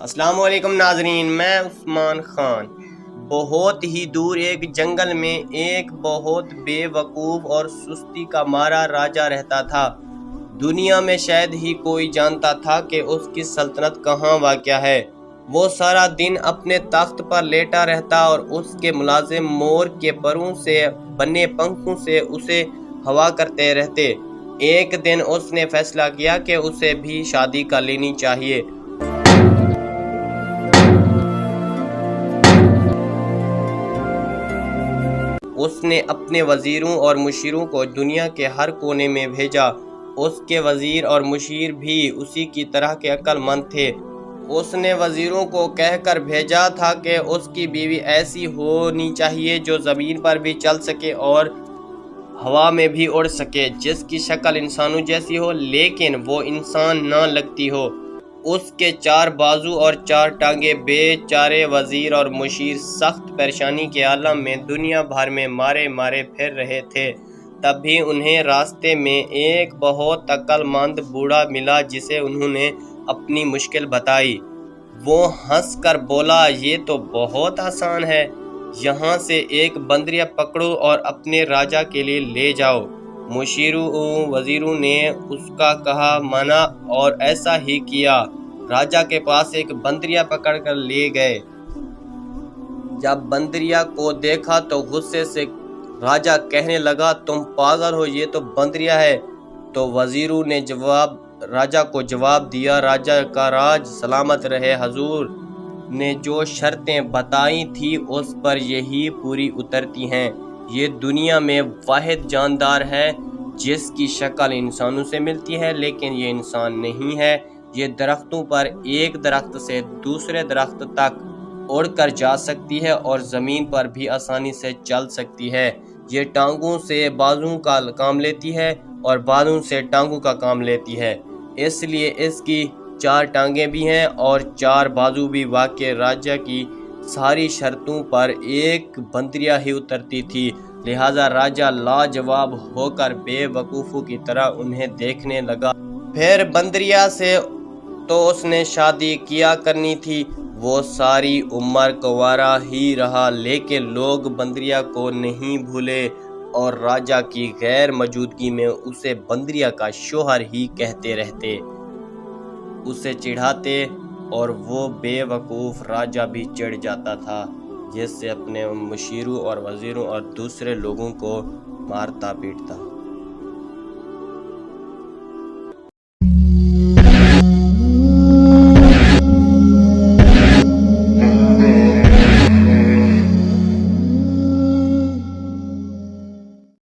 السلام علیکم ناظرین، میں عثمان خان۔ بہت ہی دور ایک جنگل میں ایک بہت بے وقوف اور سستی کا مارا راجہ رہتا تھا۔ دنیا میں شاید ہی کوئی جانتا تھا کہ اس کی سلطنت کہاں واقع ہے۔ وہ سارا دن اپنے تخت پر لیٹا رہتا اور اس کے ملازم مور کے پروں سے بنے پنکھوں سے اسے ہوا کرتے رہتے۔ ایک دن اس نے فیصلہ کیا کہ اسے بھی شادی کر لینی چاہیے۔ اس نے اپنے وزیروں اور مشیروں کو دنیا کے ہر کونے میں بھیجا۔ اس کے وزیر اور مشیر بھی اسی کی طرح کے عقل مند تھے۔ اس نے وزیروں کو کہہ کر بھیجا تھا کہ اس کی بیوی ایسی ہونی چاہیے جو زمین پر بھی چل سکے اور ہوا میں بھی اڑ سکے، جس کی شکل انسانوں جیسی ہو لیکن وہ انسان نہ لگتی ہو۔ اس کے 4 بازو اور 4 ٹانگیں۔ بے چارے وزیر اور مشیر سخت پریشانی کے عالم میں دنیا بھر میں مارے پھر رہے تھے۔ تب بھی انہیں راستے میں ایک بہت عقل مند بوڑھا ملا جسے انہوں نے اپنی مشکل بتائی۔ وہ ہنس کر بولا، یہ تو بہت آسان ہے، یہاں سے ایک بندریا پکڑو اور اپنے راجہ کے لیے لے جاؤ۔ مشیروں وزیروں نے اس کا کہا مانا اور ایسا ہی کیا۔ راجہ کے پاس ایک بندریا پکڑ کر لے گئے۔ جب بندریا کو دیکھا تو غصے سے راجہ کہنے لگا، تم پاگل ہو، یہ تو بندریا ہے۔ تو وزیروں نے راجہ کو جواب دیا، راجہ کا راج سلامت رہے، حضور نے جو شرطیں بتائی تھی اس پر یہی پوری اترتی ہیں۔ یہ دنیا میں واحد جاندار ہے جس کی شکل انسانوں سے ملتی ہے لیکن یہ انسان نہیں ہے۔ یہ درختوں پر ایک درخت سے دوسرے درخت تک اڑ کر جا سکتی ہے اور زمین پر بھی آسانی سے چل سکتی ہے۔ یہ ٹانگوں سے بازوں کا کام لیتی ہے اور بازوں سے ٹانگوں کا کام لیتی ہے، اس لیے اس کی 4 ٹانگیں بھی ہیں اور 4 بازو بھی۔ واقع راجہ کی ساری شرطوں پر ایک بندریا ہی اترتی تھی، لہذا راجہ لاجواب ہو کر بے وقوفوں کی طرح انہیں دیکھنے لگا۔ پھر بندریا سے تو اس نے شادی کیا کرنی تھی۔ وہ ساری عمر کنوارا ہی رہا لیکن لوگ بندریا کو نہیں بھولے اور راجہ کی غیر موجودگی میں اسے بندریا کا شوہر ہی کہتے رہتے، اسے چڑھاتے اور وہ بے وقوف راجہ بھی چڑھ جاتا تھا، جس سے اپنے مشیروں اور وزیروں اور دوسرے لوگوں کو مارتا پیٹتا۔